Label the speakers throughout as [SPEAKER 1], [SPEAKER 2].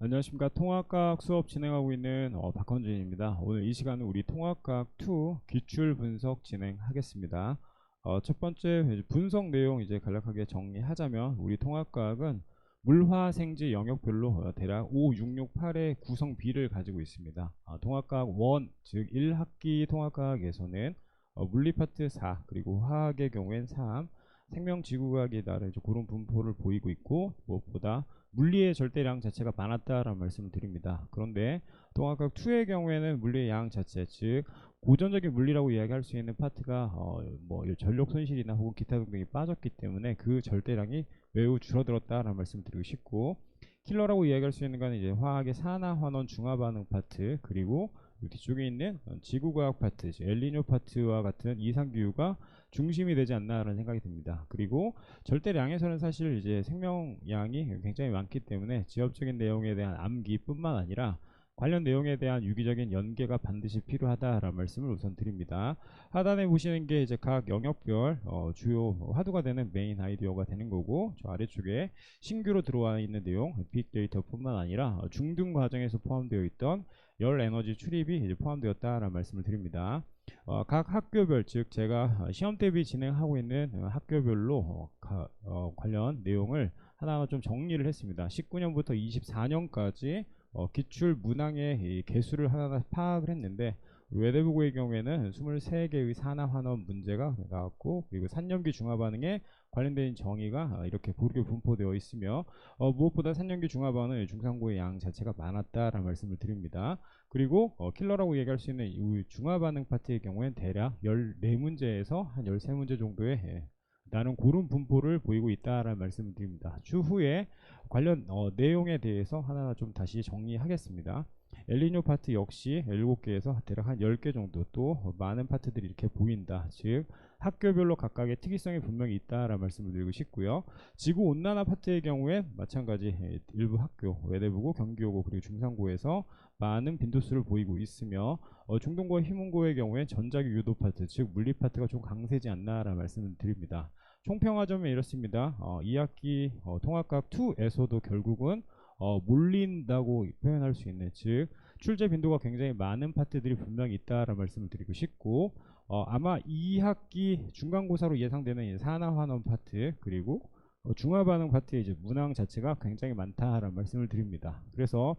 [SPEAKER 1] 안녕하십니까. 통합과학 수업 진행하고 있는 박헌준입니다. 오늘 이 시간은 우리 통합과학 2 기출 분석 진행하겠습니다. 첫 번째 이제 분석 내용 이제 간략하게 정리하자면 우리 통합과학은 물화생지 영역별로 대략 5, 6, 6, 8의 구성비를 가지고 있습니다. 통합과학 1, 즉 1학기 통합과학에서는 물리 파트 4, 그리고 화학의 경우엔 3, 생명지구과학에 따른 그런 분포를 보이고 있고, 무엇보다 물리의 절대량 자체가 많았다라는 말씀을 드립니다. 그런데 통합과학 2의 경우에는 물리의 양 자체, 즉 고전적인 물리라고 이야기할 수 있는 파트가 뭐 전력 손실이나 혹은 기타 등등이 빠졌기 때문에 그 절대량이 매우 줄어들었다라는 말씀을 드리고 싶고, 킬러라고 이야기할 수 있는 건 이제 화학의 산화 환원 중화 반응 파트, 그리고 뒤쪽에 있는 지구과학 파트, 엘니뇨 파트와 같은 이상 기후가 중심이 되지 않나라는 생각이 듭니다. 그리고 절대량에서는 사실 이제 생명량이 굉장히 많기 때문에 지엽적인 내용에 대한 암기뿐만 아니라 관련 내용에 대한 유기적인 연계가 반드시 필요하다라는 말씀을 우선 드립니다. 하단에 보시는 게 이제 각 영역별 주요 화두가 되는 메인 아이디어가 되는 거고, 저 아래쪽에 신규로 들어와 있는 내용 빅데이터뿐만 아니라 중등 과정에서 포함되어 있던 열 에너지 출입이 이제 포함되었다라는 말씀을 드립니다. 각 학교별, 즉 제가 시험 대비 진행하고 있는 학교별로 관련 내용을 하나하나 좀 정리를 했습니다. 19년부터 24년까지 기출 문항의 이 개수를 하나하나 파악을 했는데, 외대부고의 경우에는 23개의 산화 환원 문제가 나왔고, 그리고 산염기 중화 반응에 관련된 정의가 이렇게 고르게 분포되어 있으며, 무엇보다 산염기 중화 반응의 중상고의 양 자체가 많았다라는 말씀을 드립니다. 그리고 킬러라고 얘기할 수 있는 이 중화 반응 파트의 경우엔 대략 14문제에서 한 13문제 정도의 나는 고른 분포를 보이고 있다라는 말씀을 드립니다. 추후에 관련 내용에 대해서 하나하나 좀 다시 정리하겠습니다. 엘니뇨 파트 역시 7개에서 대략 한 10개 정도, 또 많은 파트들이 이렇게 보인다, 즉 학교별로 각각의 특이성이 분명히 있다라는 말씀을 드리고 싶고요. 지구온난화 파트의 경우에 마찬가지 일부 학교, 외대부고, 경기고고, 그리고 중상고에서 많은 빈도수를 보이고 있으며, 중동고와 희문고의 경우에 전자기 유도 파트, 즉 물리 파트가 좀 강세지 않나라는 말씀을 드립니다. 총평하자면 이렇습니다. 2학기 통합과학 2에서도 결국은 몰린다고 표현할 수 있는, 즉 출제 빈도가 굉장히 많은 파트들이 분명히 있다라는 말씀을 드리고 싶고, 아마 2학기 중간고사로 예상되는 산화 환원 파트, 그리고 중화 반응 파트의 이제 문항 자체가 굉장히 많다라는 말씀을 드립니다. 그래서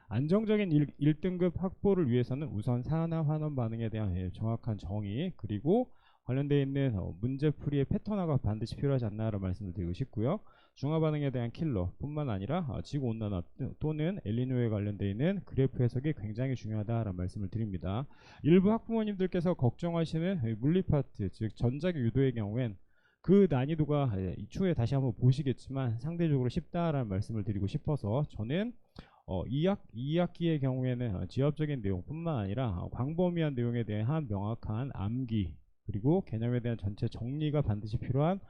[SPEAKER 1] 안정적인 1등급 확보를 위해서는 우선 산화 환원 반응에 대한 정확한 정의, 그리고 관련되어 있는 문제풀이의 패턴화가 반드시 필요하지 않나라는 말씀을 드리고 싶고요. 중화 반응에 대한 킬러 뿐만 아니라 지구온난화 또는 엘니뇨에 관련되어 있는 그래프 해석이 굉장히 중요하다라는 말씀을 드립니다. 일부 학부모님들께서 걱정하시는 물리 파트, 즉 전자기 유도의 경우엔 그 난이도가 이추후에 다시 한번 보시겠지만 상대적으로 쉽다라는 말씀을 드리고 싶어서, 저는 2학기의 경우에는 지엽적인 내용뿐만 아니라 광범위한 내용에 대한 명확한 암기, 그리고 개념에 대한 전체 정리가 반드시 필요한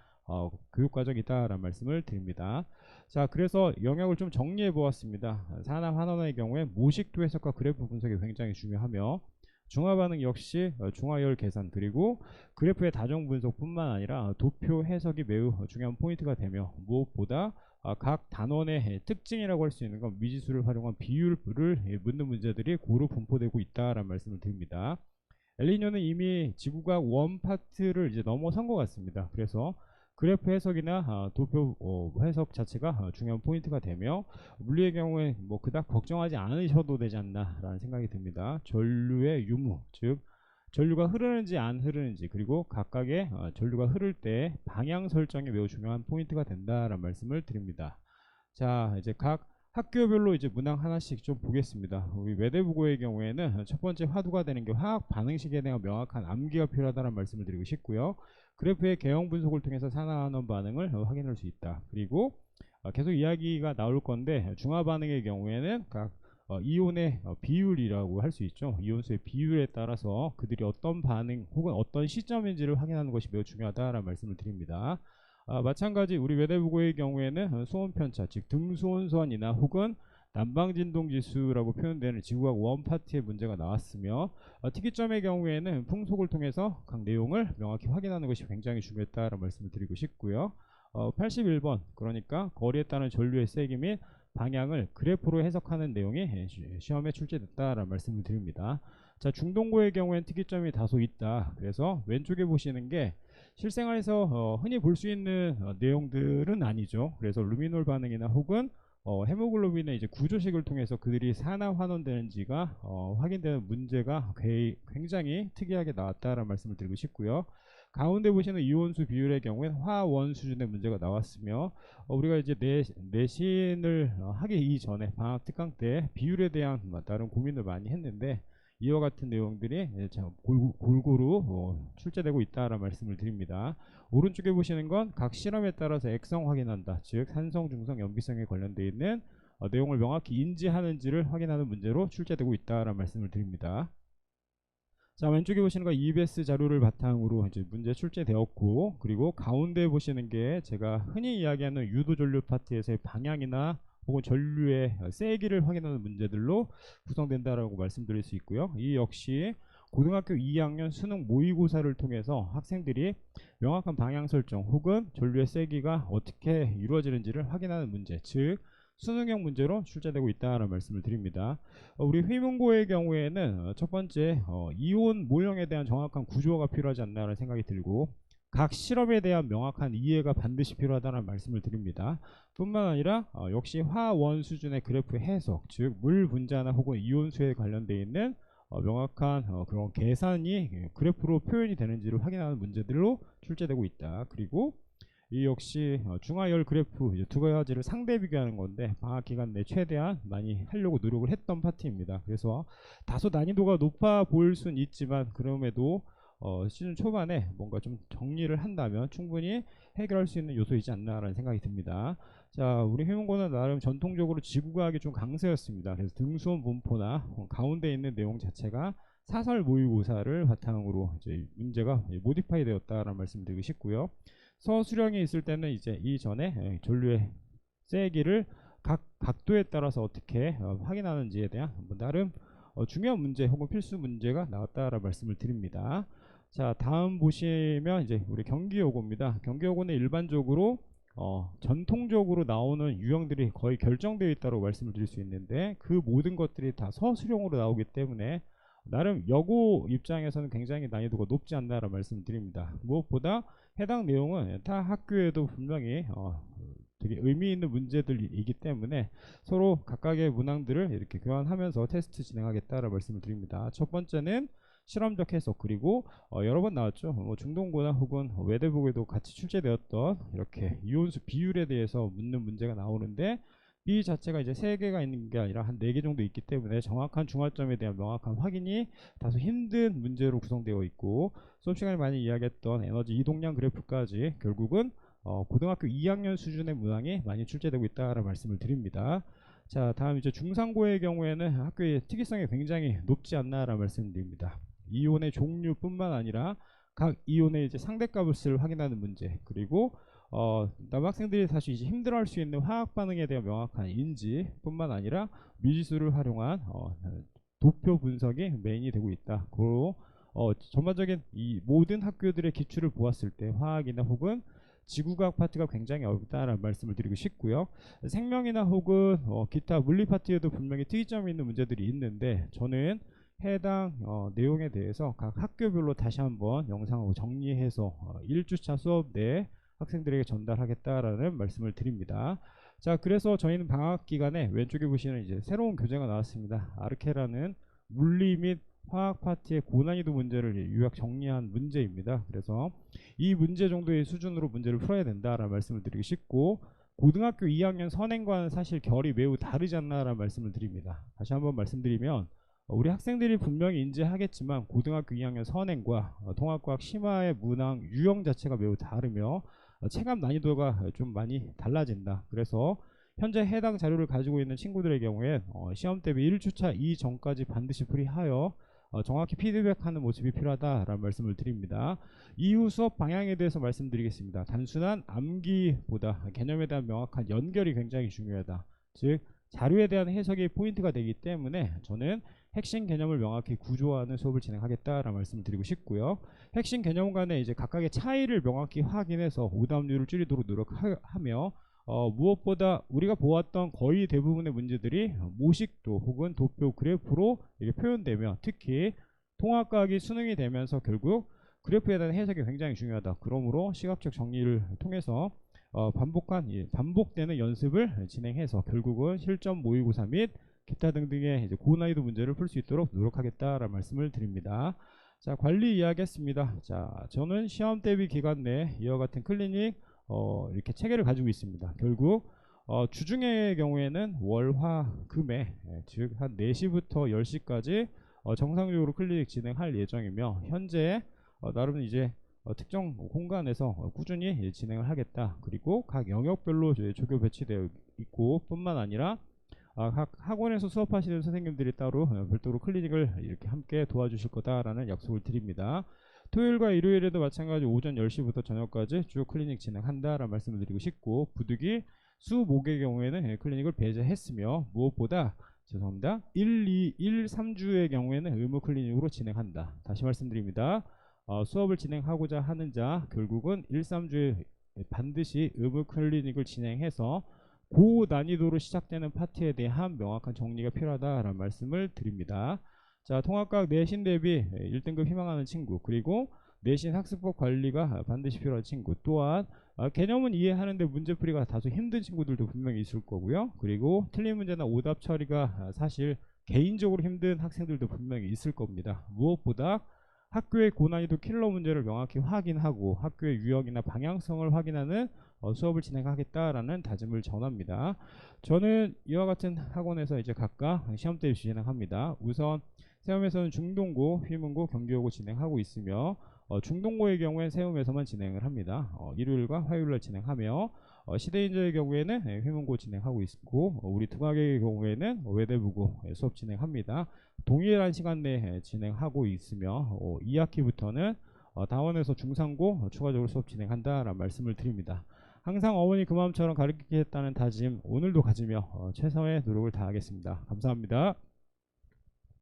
[SPEAKER 1] 교육과정이 있다라는 말씀을 드립니다. 자, 그래서 영역을 좀 정리해 보았습니다. 산화 환원의 경우에 모식도 해석과 그래프 분석이 굉장히 중요하며, 중화 반응 역시 중화열 계산, 그리고 그래프의 다중 분석뿐만 아니라 도표 해석이 매우 중요한 포인트가 되며, 무엇보다 각 단원의 특징이라고 할 수 있는 건 미지수를 활용한 비율을 묻는 문제들이 고루 분포되고 있다라는 말씀을 드립니다. 엘니뇨는 이미 지구가 원 파트를 이제 넘어선 것 같습니다. 그래서 그래프 해석이나 도표 해석 자체가 중요한 포인트가 되며, 물리의 경우에 뭐 그닥 걱정하지 않으셔도 되지 않나라는 생각이 듭니다. 전류의 유무, 즉 전류가 흐르는지 안 흐르는지, 그리고 각각의 전류가 흐를 때 방향 설정이 매우 중요한 포인트가 된다라는 말씀을 드립니다. 자, 이제 각 학교별로 이제 문항 하나씩 좀 보겠습니다. 우리 외대부고의 경우에는 첫 번째 화두가 되는 게 화학 반응식에 대한 명확한 암기가 필요하다는 말씀을 드리고 싶고요. 그래프의 개형 분석을 통해서 산화환원 반응을 확인할 수 있다. 그리고 계속 이야기가 나올 건데, 중화 반응의 경우에는 각 이온의 비율이라고 할 수 있죠. 이온수의 비율에 따라서 그들이 어떤 반응 혹은 어떤 시점인지를 확인하는 것이 매우 중요하다라는 말씀을 드립니다. 마찬가지 우리 외대부고의 경우에는 수온 편차, 즉 등수온선이나 혹은 난방진동지수라고 표현되는 지구과학 원 파트의 문제가 나왔으며, 특이점의 경우에는 풍속을 통해서 각 내용을 명확히 확인하는 것이 굉장히 중요했다라는 말씀을 드리고 싶고요. 81번, 그러니까 거리에 따른 전류의 세기 및 방향을 그래프로 해석하는 내용이 시험에 출제됐다라는 말씀을 드립니다. 자, 중동고의 경우엔 특이점이 다소 있다. 그래서 왼쪽에 보시는 게 실생활에서 흔히 볼 수 있는 내용들은 아니죠. 그래서 루미놀 반응이나 혹은 헤모글로빈의 이제 구조식을 통해서 그들이 산화 환원되는지가 확인되는 문제가 굉장히 특이하게 나왔다라는 말씀을 드리고 싶고요. 가운데 보시는 이온수 비율의 경우엔 화원 수준의 문제가 나왔으며 우리가 이제 내신을 하기 이전에 방학 특강 때 비율에 대한 다른 고민을 많이 했는데 이와 같은 내용들이 골고루 출제되고 있다라는 말씀을 드립니다. 오른쪽에 보시는 건 각 실험에 따라서 액성 확인한다. 즉 산성, 중성, 염기성에 관련되어 있는 내용을 명확히 인지하는지를 확인하는 문제로 출제되고 있다라는 말씀을 드립니다. 자, 왼쪽에 보시는 거 EBS 자료를 바탕으로 이제 문제 출제되었고, 그리고 가운데 보시는 게 제가 흔히 이야기하는 유도 전류 파트에서의 방향이나 혹은 전류의 세기를 확인하는 문제들로 구성된다라고 말씀드릴 수 있고요. 이 역시 고등학교 2학년 수능 모의고사를 통해서 학생들이 명확한 방향 설정 혹은 전류의 세기가 어떻게 이루어지는지를 확인하는 문제, 즉 수능형 문제로 출제되고 있다는 말씀을 드립니다. 우리 휘문고의 경우에는 첫 번째 이온 모형에 대한 정확한 구조가 필요하지 않나라는 생각이 들고, 각 실험에 대한 명확한 이해가 반드시 필요하다는 말씀을 드립니다. 뿐만 아니라 역시 화원 수준의 그래프 해석, 즉 물 분자나 혹은 이온수에 관련되어 있는 명확한 그런 계산이 그래프로 표현이 되는지를 확인하는 문제들로 출제되고 있다. 그리고 이 역시 중하열 그래프 두 가지를 상대 비교하는 건데 방학 기간 내 최대한 많이 하려고 노력을 했던 파트입니다. 그래서 다소 난이도가 높아 보일 수는 있지만 그럼에도 시즌 초반에 뭔가 좀 정리를 한다면 충분히 해결할 수 있는 요소이지 않나라는 생각이 듭니다. 자, 우리 회문고는 나름 전통적으로 지구과학이 좀 강세였습니다. 그래서 등수원 분포나 가운데 있는 내용 자체가 사설 모의고사를 바탕으로 이제 문제가 모디파이 되었다라는 말씀을 드리고 싶고요. 서술형이 있을 때는 이제 이전에 전류의 세기를 각 각도에 따라서 어떻게 확인하는지에 대한 나름 중요한 문제 혹은 필수 문제가 나왔다라는 말씀을 드립니다. 자, 다음 보시면 이제 우리 경기요고입니다. 경기요고는 일반적으로 전통적으로 나오는 유형들이 거의 결정되어 있다고 말씀을 드릴 수 있는데 그 모든 것들이 다 서술형으로 나오기 때문에 나름 여고 입장에서는 굉장히 난이도가 높지 않나라는 말씀을 드립니다. 무엇보다 해당 내용은 타 학교에도 분명히 되게 의미 있는 문제들이기 때문에 서로 각각의 문항들을 이렇게 교환하면서 테스트 진행하겠다라는 말씀을 드립니다. 첫 번째는 실험적 해석, 그리고 여러 번 나왔죠. 중동고나 혹은 외대북에도 같이 출제되었던 이렇게 이온수 비율에 대해서 묻는 문제가 나오는데 이 자체가 이제 3개가 있는 게 아니라 한 4개 정도 있기 때문에 정확한 중화점에 대한 명확한 확인이 다소 힘든 문제로 구성되어 있고, 수업 시간에 많이 이야기했던 에너지 이동량 그래프까지 결국은 고등학교 2학년 수준의 문항이 많이 출제되고 있다라는 말씀을 드립니다. 자, 다음 이제 중상고의 경우에는 학교의 특이성이 굉장히 높지 않나라는 말씀을 드립니다. 이온의 종류뿐만 아니라 각 이온의 이제 상대값을 확인하는 문제, 그리고 남학생들이 사실 이제 힘들어할 수 있는 화학 반응에 대한 명확한 인지 뿐만 아니라 미지수를 활용한 도표 분석이 메인이 되고 있다. 그리고 전반적인 이 모든 학교들의 기출을 보았을 때 화학이나 혹은 지구과학 파트가 굉장히 어렵다라는 말씀을 드리고 싶고요. 생명이나 혹은 기타 물리 파트에도 분명히 특이점이 있는 문제들이 있는데 저는 해당 내용에 대해서 각 학교별로 다시 한번 영상으로 정리해서 1주차 수업 내에 학생들에게 전달하겠다라는 말씀을 드립니다. 자, 그래서 저희는 방학 기간에 왼쪽에 보시는 이제 새로운 교재가 나왔습니다. 아르케라는 물리 및 화학 파트의 고난이도 문제를 요약 정리한 문제입니다. 그래서 이 문제 정도의 수준으로 문제를 풀어야 된다라는 말씀을 드리고 싶고, 고등학교 2학년 선행과는 사실 결이 매우 다르지 않나라는 말씀을 드립니다. 다시 한번 말씀드리면 우리 학생들이 분명히 인지하겠지만 고등학교 2학년 선행과 통합과학 심화의 문항 유형 자체가 매우 다르며 체감 난이도가 좀 많이 달라진다. 그래서 현재 해당 자료를 가지고 있는 친구들의 경우에 시험 대비 1주차 이전까지 반드시 풀이하여 정확히 피드백하는 모습이 필요하다라는 말씀을 드립니다. 이후 수업 방향에 대해서 말씀드리겠습니다. 단순한 암기보다 개념에 대한 명확한 연결이 굉장히 중요하다. 즉 자료에 대한 해석이 포인트가 되기 때문에 저는 핵심 개념을 명확히 구조화하는 수업을 진행하겠다라는 말씀을 드리고 싶고요. 핵심 개념 간에 이제 각각의 차이를 명확히 확인해서 오답률을 줄이도록 노력하며 무엇보다 우리가 보았던 거의 대부분의 문제들이 모식도 혹은 도표 그래프로 이게 표현되며, 특히 통합과학이 수능이 되면서 결국 그래프에 대한 해석이 굉장히 중요하다. 그러므로 시각적 정리를 통해서 반복되는 연습을 진행해서 결국은 실전 모의고사 및 기타 등등의 이제 고난이도 문제를 풀 수 있도록 노력하겠다라는 말씀을 드립니다. 자, 관리 이야기했습니다. 자, 저는 시험 대비 기간 내 이와 같은 클리닉 이렇게 체계를 가지고 있습니다. 결국 주중의 경우에는 월, 화, 금에 즉 한 4시부터 10시까지 정상적으로 클리닉 진행할 예정이며, 현재 나름 이제 특정 공간에서 꾸준히 진행을 하겠다. 그리고 각 영역별로 조교 배치되어 있고, 뿐만 아니라 각 학원에서 수업하시는 선생님들이 따로 별도로 클리닉을 이렇게 함께 도와주실 거다라는 약속을 드립니다. 토요일과 일요일에도 마찬가지 오전 10시부터 저녁까지 주 클리닉 진행한다라는 말씀을 드리고 싶고, 부득이 수, 목의 경우에는 클리닉을 배제했으며, 무엇보다 죄송합니다. 1, 2, 1, 3주의 경우에는 의무 클리닉으로 진행한다. 다시 말씀드립니다. 수업을 진행하고자 하는 자 결국은 1, 3주에 반드시 의무 클리닉을 진행해서 고난이도로 시작되는 파트에 대한 명확한 정리가 필요하다라는 말씀을 드립니다. 자, 통합과학 내신 대비 1등급 희망하는 친구, 그리고 내신 학습법 관리가 반드시 필요한 친구, 또한 개념은 이해하는데 문제풀이가 다소 힘든 친구들도 분명히 있을 거고요. 그리고 틀린 문제나 오답 처리가 사실 개인적으로 힘든 학생들도 분명히 있을 겁니다. 무엇보다 학교의 고난이도 킬러 문제를 명확히 확인하고 학교의 유형이나 방향성을 확인하는 수업을 진행하겠다라는 다짐을 전합니다. 저는 이와 같은 학원에서 이제 각각 시험 대비 진행합니다. 우선 세움에서는 중동고, 휘문고, 경기고고 진행하고 있으며, 중동고의 경우엔 세움에서만 진행을 합니다. 일요일과 화요일날 진행하며, 시대인저의 경우에는 휘문고 진행하고 있고, 우리 두각의 경우에는 외대부고 수업 진행합니다. 동일한 시간 내에 진행하고 있으며, 2학기부터는 다원에서 중상고 추가적으로 수업 진행한다라는 말씀을 드립니다. 항상 어머니 그 마음처럼 가르치겠다는 다짐 오늘도 가지며 최선의 노력을 다하겠습니다. 감사합니다.